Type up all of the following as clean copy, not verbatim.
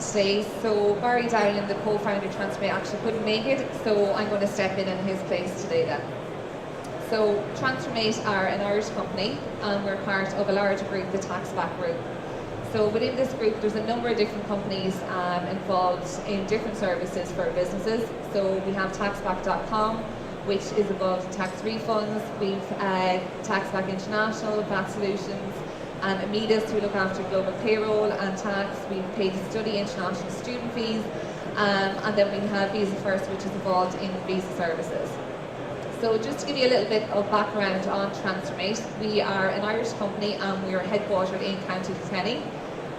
today. So Barry Dowling, the co-founder of Transfermate, actually couldn't make it, so I'm going to step in his place today then. So Transfermate are an Irish company, and we're part of a larger group, the Taxback Group. So within this group, there's a number of different companies involved in different services for businesses. So we have taxback.com, which is involved in tax refunds. We've Taxback International, VAT Solutions, and Amidas, who look after global payroll and tax. We've Paid to Study international student fees, and then we have Visa First, which is involved in visa services. So just to give you a little bit of background on Transfermate, we are an Irish company and we are headquartered in County Kilkenny.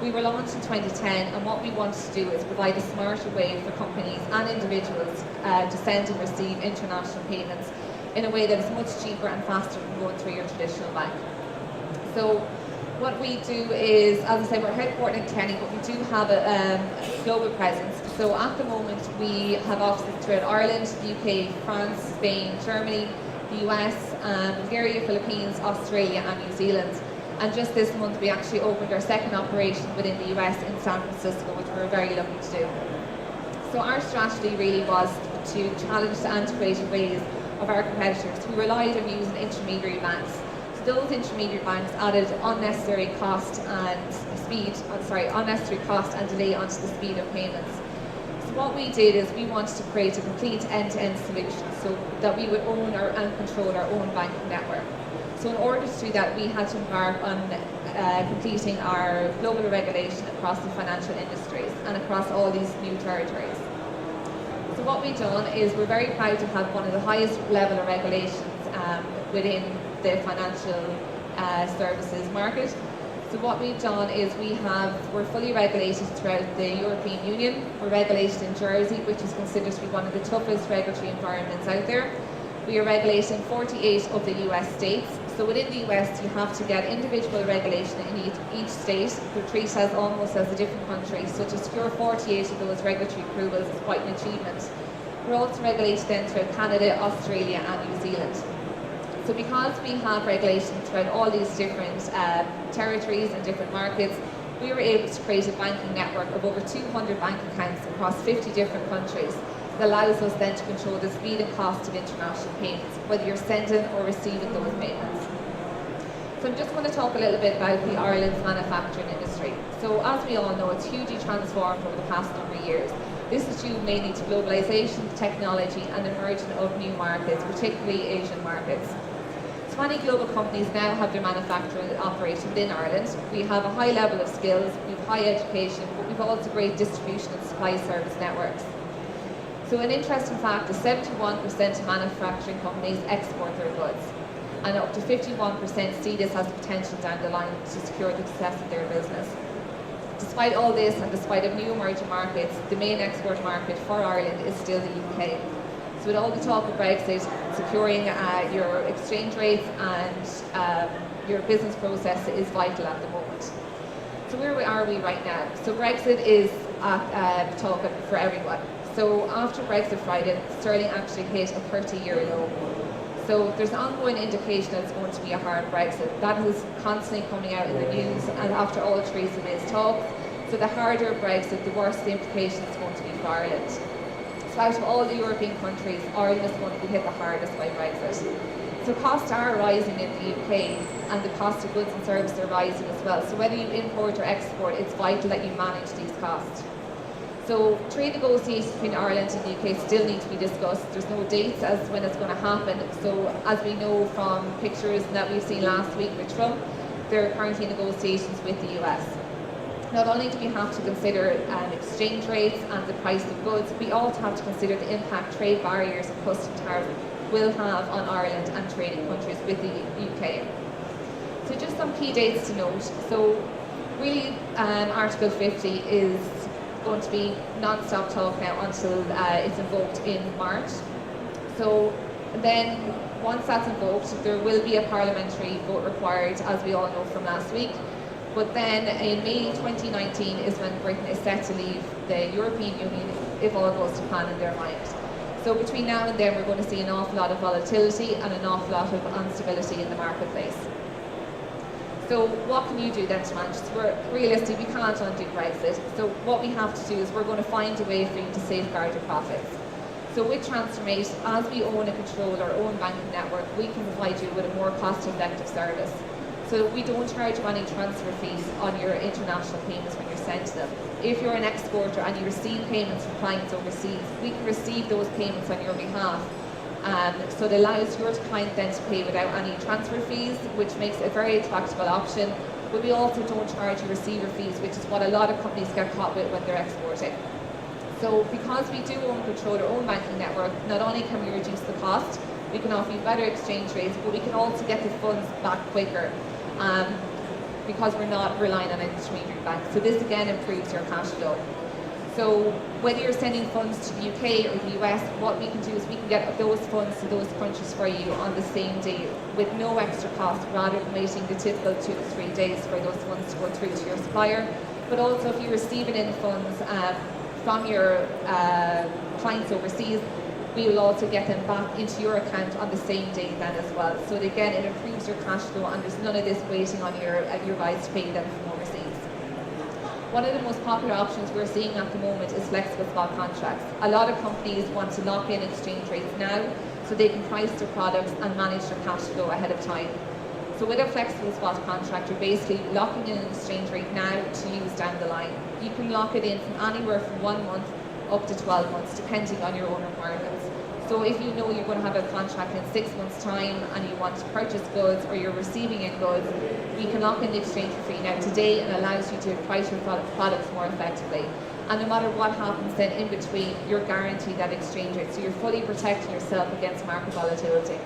We were launched in 2010, and what we wanted to do is provide a smarter way for companies and individuals to send and receive international payments in a way that is much cheaper and faster than going through your traditional bank. So what we do is, as I said, we're headquartered in Kilkenny, but we do have a global presence. So at the moment we have offices throughout Ireland, the UK, France, Spain, Germany, the US, Bulgaria, Philippines, Australia and New Zealand. And just this month we actually opened our second operation within the US in San Francisco, which we were very lucky to do. So our strategy really was to challenge the antiquated ways of our competitors who relied on using intermediary banks. So those intermediary banks added unnecessary cost and delay onto the speed of payments. So what we did is we wanted to create a complete end-to-end solution so that we would own and control our own banking network. So in order to do that, we had to embark on completing our global regulation across the financial industries and across all these new territories. So what we've done is we're very proud to have one of the highest level of regulations within the financial services market. So what we've done is we're fully regulated throughout the European Union. We're regulated in Jersey, which is considered to be one of the toughest regulatory environments out there. We are regulated in 48 of the US states. So within the US, you have to get individual regulation in each state. They're treated as almost as a different country. So to secure 48 of those regulatory approvals is quite an achievement. We're also regulated then throughout Canada, Australia and New Zealand. So because we have regulation throughout all these different territories and different markets, we were able to create a banking network of over 200 bank accounts across 50 different countries. That allows us then to control the speed and cost of international payments, whether you're sending or receiving those payments. So I'm just going to talk a little bit about the Ireland's manufacturing industry. So as we all know, it's hugely transformed over the past number of years. This is due mainly to globalisation, technology and the emergence of new markets, particularly Asian markets. So many global companies now have their manufacturing operation within Ireland. We have a high level of skills, we have high education, but we've also great distribution and supply service networks. So an interesting fact is 71% of manufacturing companies export their goods, and up to 51% see this as a potential down the line to secure the success of their business. Despite all this, and despite of new emerging markets, the main export market for Ireland is still the UK. So with all the talk of Brexit, securing your exchange rates and your business process is vital at the moment. So where are we right now? So Brexit is a topic for everyone. So after Brexit Friday, sterling actually hit a 30-year low. So there's an ongoing indication that it's going to be a hard Brexit. That is constantly coming out in the news, and after all Theresa May's talks, so the harder Brexit, the worse the implication it's going to be for Ireland. So out of all the European countries, Ireland is going to be hit the hardest by Brexit. So costs are rising in the UK, and the cost of goods and services are rising as well. So whether you import or export, it's vital that you manage these costs. So trade negotiations between Ireland and the UK still need to be discussed. There's no dates as when it's going to happen. So as we know from pictures that we've seen last week with Trump, there are currently negotiations with the US. Not only do we have to consider exchange rates and the price of goods, we also have to consider the impact trade barriers and custom tariffs will have on Ireland and trading countries with the UK. So just some key dates to note. So really Article 50 is going to be non-stop talk now until it's invoked in March. So then once that's invoked, there will be a parliamentary vote required, as we all know from last week. But then in May 2019 is when Britain is set to leave the European Union if all goes to plan in their mind. So between now and then we're going to see an awful lot of volatility and an awful lot of instability in the marketplace. So what can you do then to manage? So we're realistic, we can't undo Brexit. So what we have to do is we're going to find a way for you to safeguard your profits. So with Transfermate, as we own and control our own banking network, we can provide you with a more cost-effective service. So we don't charge you any transfer fees on your international payments when you're sent to them. If you're an exporter and you receive payments from clients overseas, we can receive those payments on your behalf. So it allows your client then to pay without any transfer fees, which makes it a very attractive option. But we also don't charge you receiver fees, which is what a lot of companies get caught with when they're exporting. So because we do own and control our own banking network, not only can we reduce the cost, we can offer you better exchange rates, but we can also get the funds back quicker because we're not relying on an intermediary bank. So this again improves your cash flow. So whether you're sending funds to the UK or the US, what we can do is we can get those funds to those countries for you on the same day with no extra cost, rather than waiting the typical 2 to 3 days for those funds to go through to your supplier. But also if you're receiving in funds from your clients overseas, we will also get them back into your account on the same day then as well. So again, it improves your cash flow and there's none of this waiting on your guys to pay them from overseas. One of the most popular options we're seeing at the moment is flexible spot contracts. A lot of companies want to lock in exchange rates now so they can price their products and manage their cash flow ahead of time. So with a flexible spot contract, you're basically locking in an exchange rate now to use down the line. You can lock it in from anywhere from 1 month up to 12 months, depending on your own requirements. So if you know you're going to have a contract in 6 months' time and you want to purchase goods or you're receiving in goods, we can lock in the exchange for you now today and allows you to price your products more effectively. And no matter what happens then in between, you're guaranteed that exchange rate. So you're fully protecting yourself against market volatility.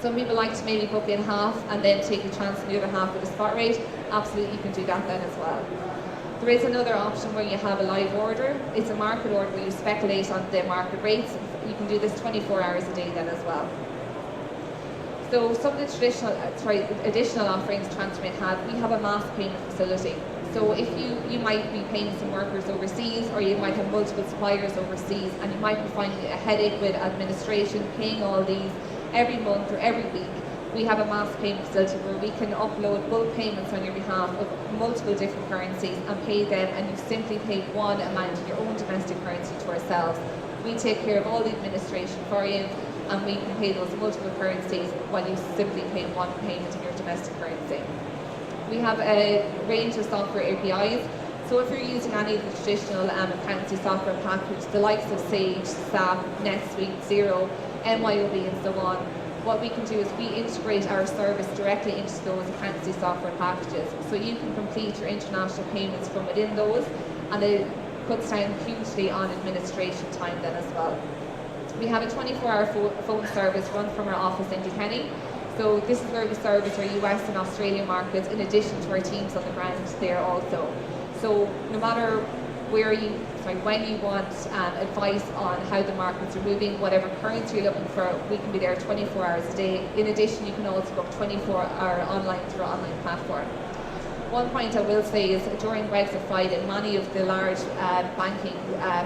Some people like to maybe book in half and then take a chance on the other half with a spot rate. Absolutely, you can do that then as well. There is another option where you have a live order. It's a market order where you speculate on the market rates. You can do this 24 hours a day then as well. So some of the additional offerings Transfermate have, we have a mass payment facility. So if you might be paying some workers overseas, or you might have multiple suppliers overseas, and you might be finding a headache with administration, paying all these every month or every week, we have a mass payment facility where we can upload bulk payments on your behalf of multiple different currencies and pay them, and you simply pay one amount in your own domestic currency to ourselves. We take care of all the administration for you, and we can pay those multiple currencies while you simply pay one payment in your domestic currency. We have a range of software APIs. So if you're using any of the traditional accountancy software packages, the likes of Sage, SAP, NetSuite, Xero, MYOB and so on, what we can do is we integrate our service directly into those accountancy software packages. So you can complete your international payments from within those, and it cuts down hugely on administration time then as well. We have a 24-hour phone service run from our office in Kilkenny. So this is where we service our US and Australian markets in addition to our teams on the ground there also. So no matter when you want advice on how the markets are moving, whatever currency you're looking for, we can be there 24 hours a day. In addition, you can also book 24-hour online through our online platform. One point I will say is during Brexit Friday, many of the large banking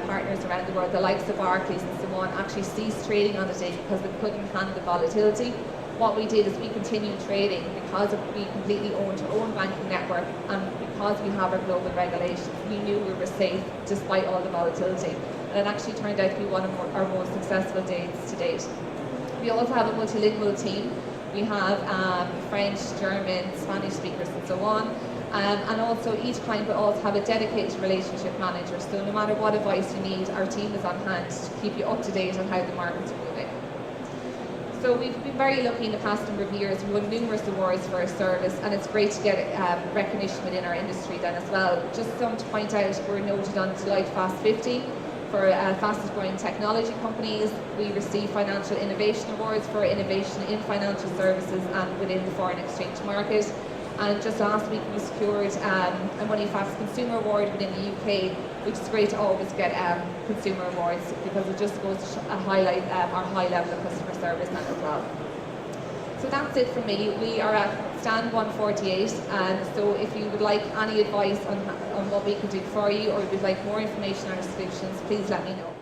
partners around the world, the likes of Barclays and so on, actually ceased trading on the day because they couldn't handle the volatility. What we did is we continued trading because we completely owned our own banking network, and because we have our global regulations, we knew we were safe despite all the volatility. And it actually turned out to be one of our most successful days to date. We also have a multilingual team. We have French, German, Spanish speakers and so on. And also each client will also have a dedicated relationship manager. So no matter what advice you need, our team is on hand to keep you up to date on how the markets are moving. So we've been very lucky in the past number of years. We won numerous awards for our service, and it's great to get recognition within our industry then as well. Just some to point out, we're noted on Deloitte Fast 50 for fastest growing technology companies. We receive financial innovation awards for innovation in financial services and within the foreign exchange market. And just last week we secured a Money Fast Consumer Award within the UK, which is great to always get consumer awards because it just goes to highlight our high level of customer service then as well. So that's it from me. We are at stand 148, and so if you would like any advice on what we can do for you, or if you'd like more information on our solutions, please let me know.